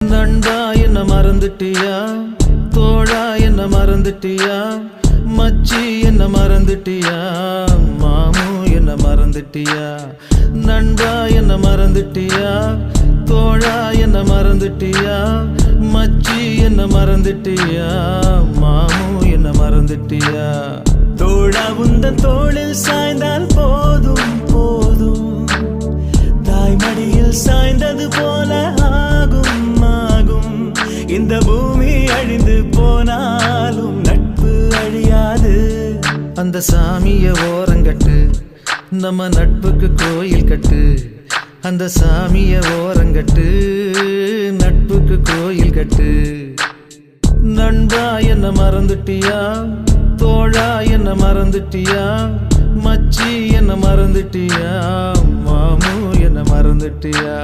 நண்பா என்ன மறந்துட்டியா, தோழா என்ன மறந்துட்டியா, மச்சி என்ன மறந்துட்டியா, மாமு என்ன மறந்துட்டியா. நண்பா என்ன மறந்துட்டியா, தோழா என்ன மறந்துட்டியா, மச்சி என்ன மறந்துட்டியா, மாமு என்ன மறந்துட்டியா. தோழா உந்தன் தோளில் சாய்ந்தால் போதும் போதும், தாய்மடியில் சாய்ந்தது போல ஆகும் ஆகும். இந்த பூமி அழிந்து போனாலும் நட்பு அழியாது. அந்த சாமிய ஓரங்கட்டு, நம்ம நட்புக்கு கோயில் கட்டு. அந்த சாமிய ஓரங்கட்டு, நட்புக்கு கோயில் கட்டு. நண்பா என்ன மறந்துட்டியா, தோழா என்ன மறந்துட்டியா, மச்சி என்ன மறந்துட்டியா, மாமு என்ன மறந்துட்டியா.